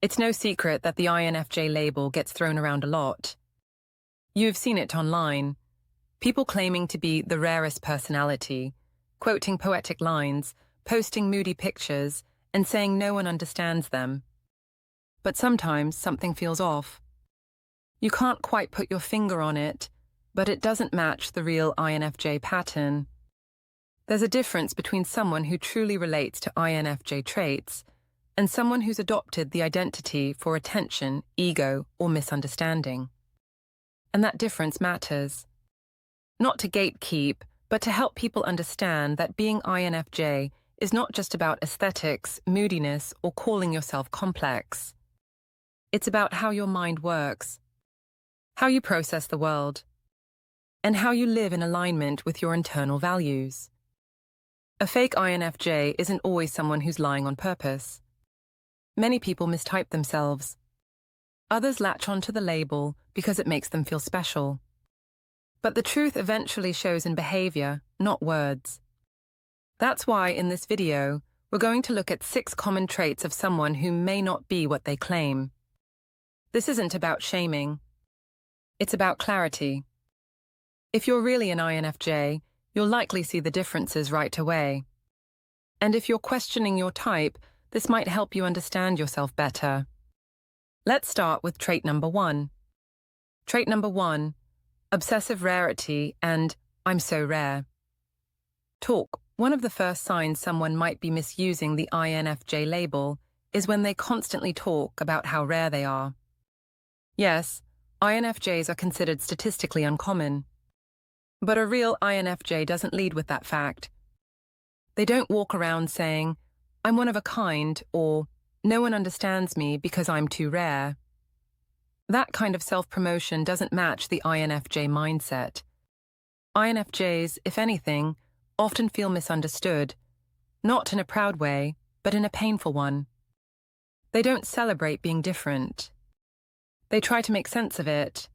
It's no secret that the INFJ label gets thrown around a lot. You've seen it online. People claiming to be the rarest personality, quoting poetic lines, posting moody pictures, and saying no one understands them. But sometimes something feels off. You can't quite put your finger on it, but it doesn't match the real INFJ pattern. There's a difference between someone who truly relates to INFJ traits and someone who's adopted the identity for attention, ego, or misunderstanding. And that difference matters. Not to gatekeep, but to help people understand that being INFJ is not just about aesthetics, moodiness, or calling yourself complex. It's about how your mind works, how you process the world, and how you live in alignment with your internal values. A fake INFJ isn't always someone who's lying on purpose. Many people mistype themselves. Others latch onto the label because it makes them feel special. But the truth eventually shows in behavior, not words. That's why in this video, we're going to look at 6 common traits of someone who may not be what they claim. This isn't about shaming. It's about clarity. If you're really an INFJ, you'll likely see the differences right away. And if you're questioning your type, this might help you understand yourself better. Let's start with trait number 1. Trait number 1, obsessive rarity and I'm so rare. One of the first signs someone might be misusing the INFJ label is when they constantly talk about how rare they are. Yes, INFJs are considered statistically uncommon. But a real INFJ doesn't lead with that fact. They don't walk around saying, I'm one of a kind, or no one understands me because I'm too rare. That kind of self-promotion doesn't match the INFJ mindset. INFJs, if anything, often feel misunderstood, not in a proud way, but in a painful one. They don't celebrate being different. They try to make sense of it.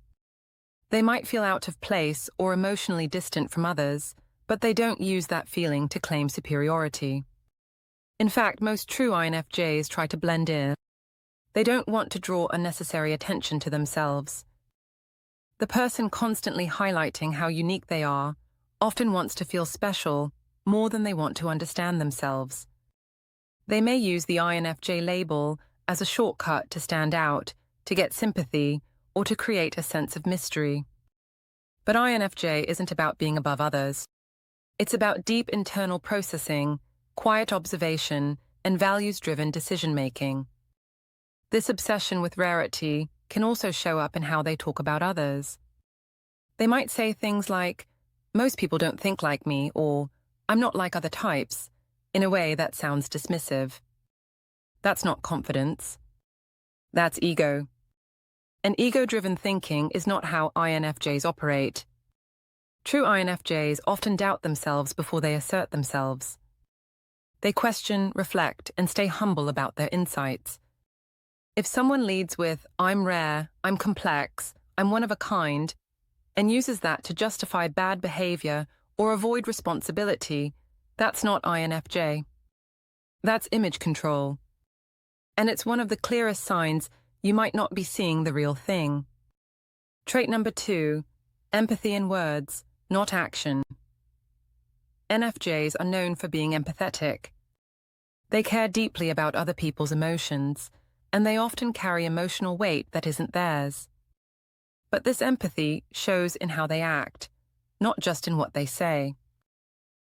They might feel out of place or emotionally distant from others, but they don't use that feeling to claim superiority. In fact, most true INFJs try to blend in. They don't want to draw unnecessary attention to themselves. The person constantly highlighting how unique they are often wants to feel special more than they want to understand themselves. They may use the INFJ label as a shortcut to stand out, to get sympathy, or to create a sense of mystery. But INFJ isn't about being above others. It's about deep internal processing, quiet observation, and values-driven decision-making. This obsession with rarity can also show up in how they talk about others. They might say things like, most people don't think like me, or I'm not like other types, in a way that sounds dismissive. That's not confidence. That's ego. And ego-driven thinking is not how INFJs operate. True INFJs often doubt themselves before they assert themselves. They question, reflect, and stay humble about their insights. If someone leads with, I'm rare, I'm complex, I'm one of a kind, and uses that to justify bad behavior or avoid responsibility, that's not INFJ. That's image control. And it's one of the clearest signs you might not be seeing the real thing. Trait number 2, empathy in words, not action. NFJs are known for being empathetic. They care deeply about other people's emotions, and they often carry emotional weight that isn't theirs. But this empathy shows in how they act, not just in what they say.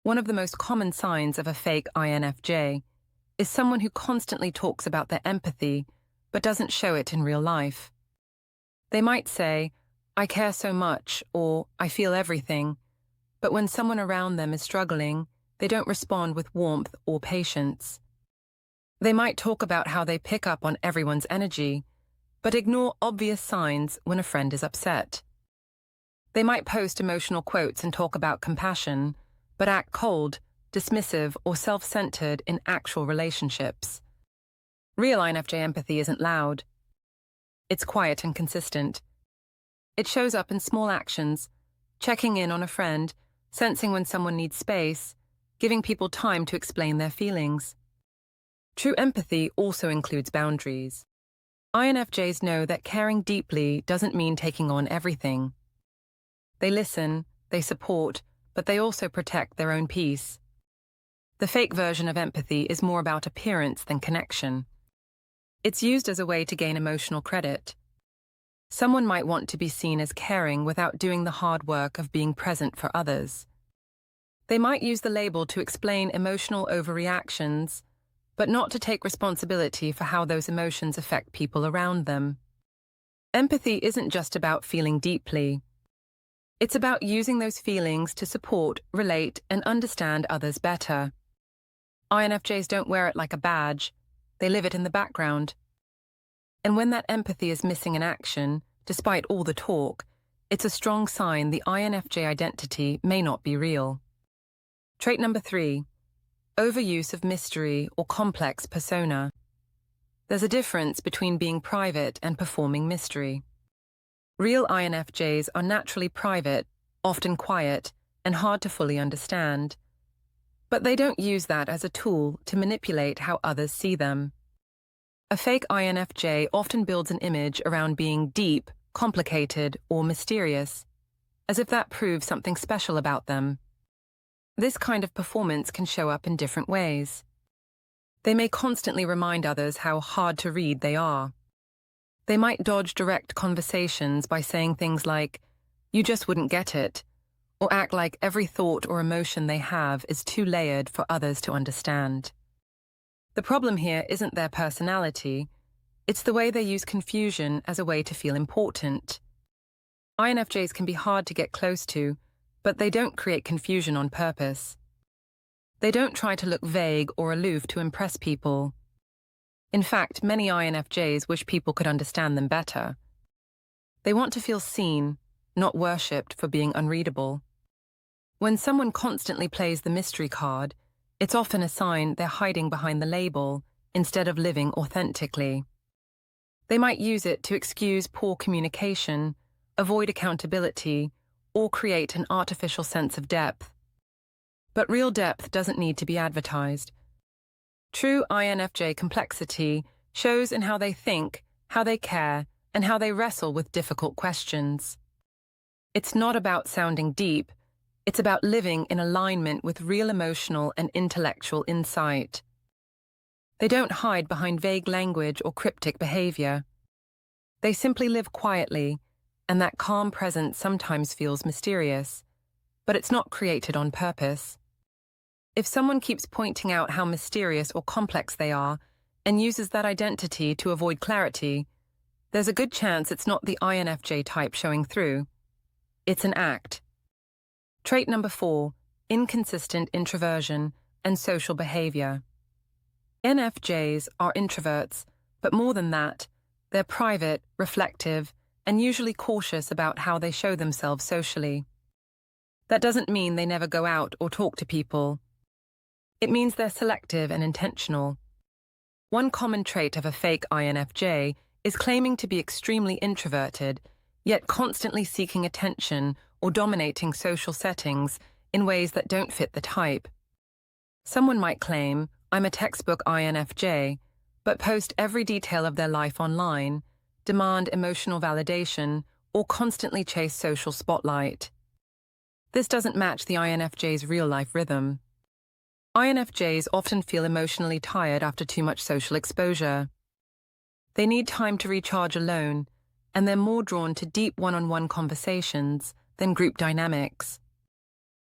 One of the most common signs of a fake INFJ is someone who constantly talks about their empathy but doesn't show it in real life. They might say, I care so much, or I feel everything, but when someone around them is struggling, they don't respond with warmth or patience. They might talk about how they pick up on everyone's energy, but ignore obvious signs when a friend is upset. They might post emotional quotes and talk about compassion, but act cold, dismissive, or self-centered in actual relationships. Real INFJ empathy isn't loud. It's quiet and consistent. It shows up in small actions, checking in on a friend, sensing when someone needs space, giving people time to explain their feelings. True empathy also includes boundaries. INFJs know that caring deeply doesn't mean taking on everything. They listen, they support, but they also protect their own peace. The fake version of empathy is more about appearance than connection. It's used as a way to gain emotional credit. Someone might want to be seen as caring without doing the hard work of being present for others. They might use the label to explain emotional overreactions, but not to take responsibility for how those emotions affect people around them. Empathy isn't just about feeling deeply. It's about using those feelings to support, relate, and understand others better. INFJs don't wear it like a badge, they live it in the background. And when that empathy is missing in action, despite all the talk, it's a strong sign the INFJ identity may not be real. Trait number 3, overuse of mystery or complex persona. There's a difference between being private and performing mystery. Real INFJs are naturally private, often quiet, and hard to fully understand. But they don't use that as a tool to manipulate how others see them. A fake INFJ often builds an image around being deep, complicated, or mysterious, as if that proves something special about them. This kind of performance can show up in different ways. They may constantly remind others how hard to read they are. They might dodge direct conversations by saying things like, "You just wouldn't get it," or act like every thought or emotion they have is too layered for others to understand. The problem here isn't their personality, it's the way they use confusion as a way to feel important. INFJs can be hard to get close to, but they don't create confusion on purpose. They don't try to look vague or aloof to impress people. In fact, many INFJs wish people could understand them better. They want to feel seen, not worshipped for being unreadable. When someone constantly plays the mystery card, it's often a sign they're hiding behind the label instead of living authentically. They might use it to excuse poor communication, avoid accountability, or create an artificial sense of depth. But real depth doesn't need to be advertised. True INFJ complexity shows in how they think, how they care, and how they wrestle with difficult questions. It's not about sounding deep, it's about living in alignment with real emotional and intellectual insight. They don't hide behind vague language or cryptic behavior. They simply live quietly, and that calm presence sometimes feels mysterious, but it's not created on purpose. If someone keeps pointing out how mysterious or complex they are and uses that identity to avoid clarity, there's a good chance it's not the INFJ type showing through. It's an act. Trait number 4, inconsistent introversion and social behavior. INFJs are introverts, but more than that, they're private, reflective, and usually cautious about how they show themselves socially. That doesn't mean they never go out or talk to people. It means they're selective and intentional. One common trait of a fake INFJ is claiming to be extremely introverted, yet constantly seeking attention or dominating social settings in ways that don't fit the type. Someone might claim, "I'm a textbook INFJ," but post every detail of their life online, demand emotional validation, or constantly chase social spotlight. This doesn't match the INFJ's real-life rhythm. INFJs often feel emotionally tired after too much social exposure. They need time to recharge alone, and they're more drawn to deep one-on-one conversations than group dynamics.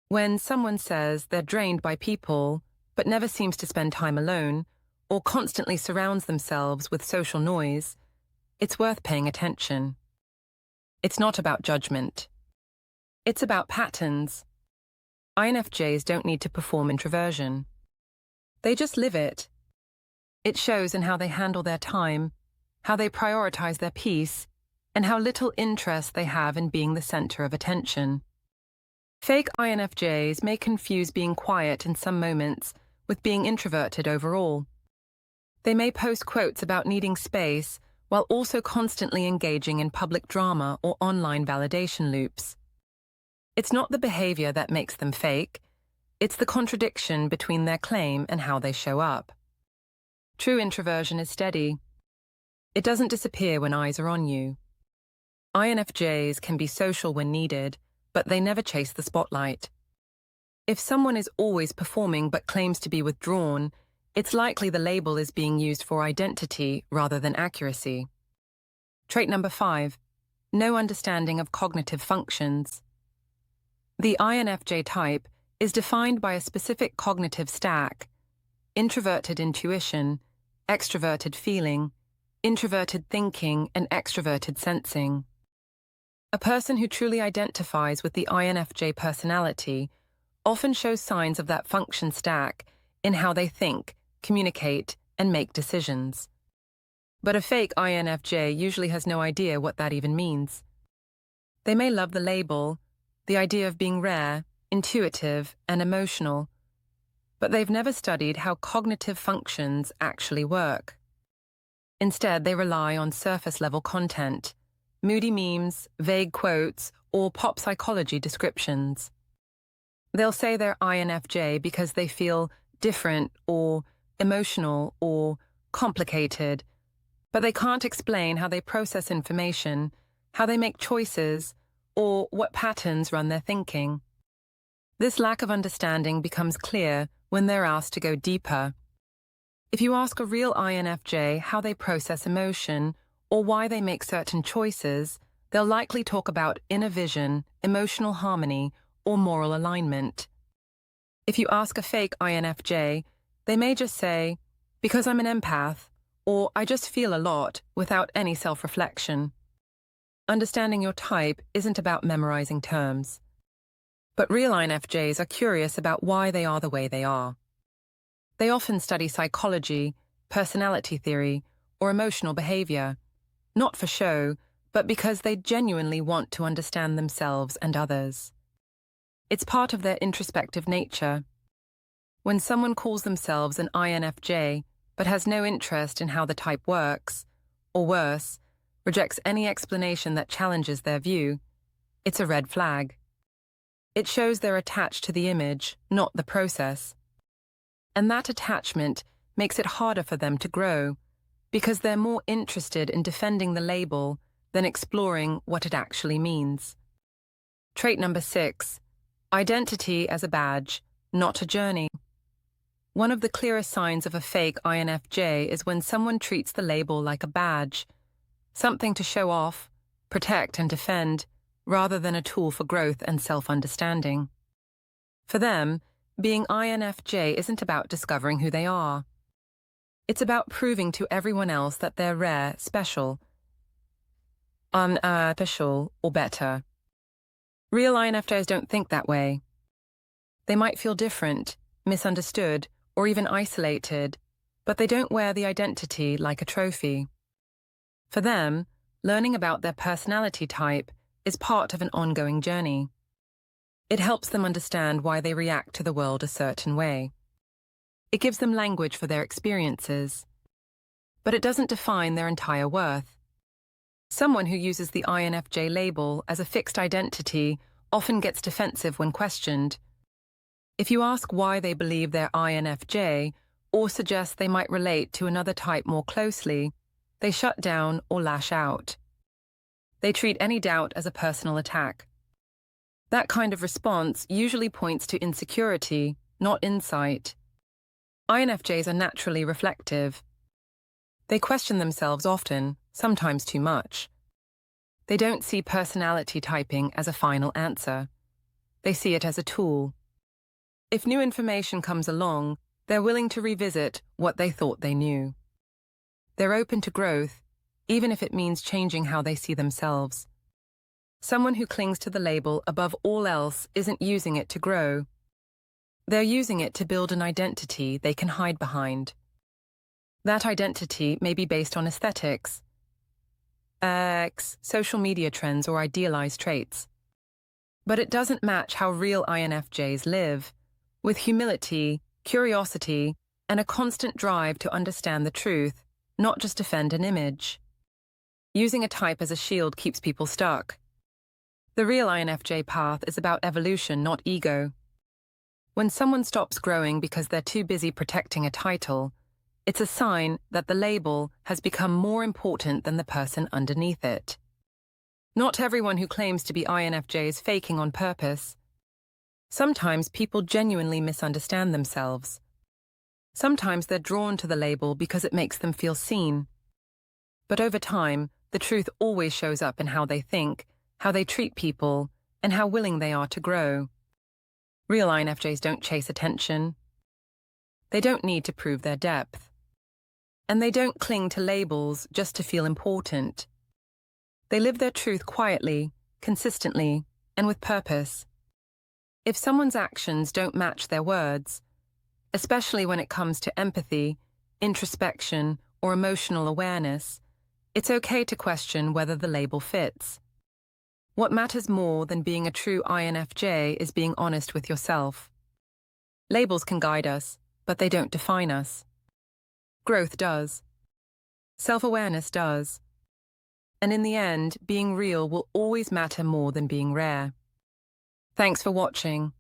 When someone says they're drained by people, but never seems to spend time alone, or constantly surrounds themselves with social noise, it's worth paying attention. It's not about judgment. It's about patterns. INFJs don't need to perform introversion. They just live it. It shows in how they handle their time, how they prioritize their peace, and how little interest they have in being the center of attention. Fake INFJs may confuse being quiet in some moments with being introverted overall. They may post quotes about needing space while also constantly engaging in public drama or online validation loops. It's not the behavior that makes them fake, it's the contradiction between their claim and how they show up. True introversion is steady. It doesn't disappear when eyes are on you. INFJs can be social when needed, but they never chase the spotlight. If someone is always performing but claims to be withdrawn, it's likely the label is being used for identity rather than accuracy. Trait number 5, no understanding of cognitive functions. The INFJ type is defined by a specific cognitive stack: introverted intuition, extroverted feeling, introverted thinking, and extroverted sensing. A person who truly identifies with the INFJ personality often shows signs of that function stack in how they think, communicate, and make decisions. But a fake INFJ usually has no idea what that even means. They may love the label, the idea of being rare, intuitive, and emotional, but they've never studied how cognitive functions actually work. Instead, they rely on surface-level content, moody memes, vague quotes, or pop psychology descriptions. They'll say they're INFJ because they feel different or emotional or complicated, but they can't explain how they process information, how they make choices, or what patterns run their thinking. This lack of understanding becomes clear when they're asked to go deeper. If you ask a real INFJ how they process emotion or why they make certain choices, they'll likely talk about inner vision, emotional harmony, or moral alignment. If you ask a fake INFJ, they may just say, "Because I'm an empath," or "I just feel a lot," without any self-reflection. Understanding your type isn't about memorizing terms. But real INFJs are curious about why they are the way they are. They often study psychology, personality theory, or emotional behavior, not for show, but because they genuinely want to understand themselves and others. It's part of their introspective nature. When someone calls themselves an INFJ but has no interest in how the type works, or worse, rejects any explanation that challenges their view, it's a red flag. It shows they're attached to the image, not the process. And that attachment makes it harder for them to grow, because they're more interested in defending the label than exploring what it actually means. Trait number 6, identity as a badge, not a journey. One of the clearest signs of a fake INFJ is when someone treats the label like a badge, something to show off, protect, and defend, rather than a tool for growth and self-understanding. For them, being INFJ isn't about discovering who they are. It's about proving to everyone else that they're rare, special, unartificial, or better. Real INFJs don't think that way. They might feel different, misunderstood, or even isolated, but they don't wear the identity like a trophy. For them, learning about their personality type is part of an ongoing journey. It helps them understand why they react to the world a certain way. It gives them language for their experiences, but it doesn't define their entire worth. Someone who uses the INFJ label as a fixed identity often gets defensive when questioned. If you ask why they believe they're INFJ or suggest they might relate to another type more closely, they shut down or lash out. They treat any doubt as a personal attack. That kind of response usually points to insecurity, not insight. INFJs are naturally reflective. They question themselves often, sometimes too much. They don't see personality typing as a final answer. They see it as a tool. If new information comes along, they're willing to revisit what they thought they knew. They're open to growth, even if it means changing how they see themselves. Someone who clings to the label above all else isn't using it to grow. They're using it to build an identity they can hide behind. That identity may be based on aesthetics, social media trends, or idealized traits. But it doesn't match how real INFJs live, with humility, curiosity, and a constant drive to understand the truth, not just defend an image. Using a type as a shield keeps people stuck. The real INFJ path is about evolution, not ego. When someone stops growing because they're too busy protecting a title, It's a sign that the label has become more important than the person underneath it. Not everyone who claims to be INFJ is faking on purpose. Sometimes people genuinely misunderstand themselves. Sometimes they're drawn to the label because it makes them feel seen. But over time, the truth always shows up in how they think, how they treat people, and how willing they are to grow. Real INFJs don't chase attention. They don't need to prove their depth. And they don't cling to labels just to feel important. They live their truth quietly, consistently, and with purpose. If someone's actions don't match their words, especially when it comes to empathy, introspection, or emotional awareness, it's okay to question whether the label fits. What matters more than being a true INFJ is being honest with yourself. Labels can guide us, but they don't define us. Growth does. Self-awareness does. And in the end, being real will always matter more than being rare. Thanks for watching.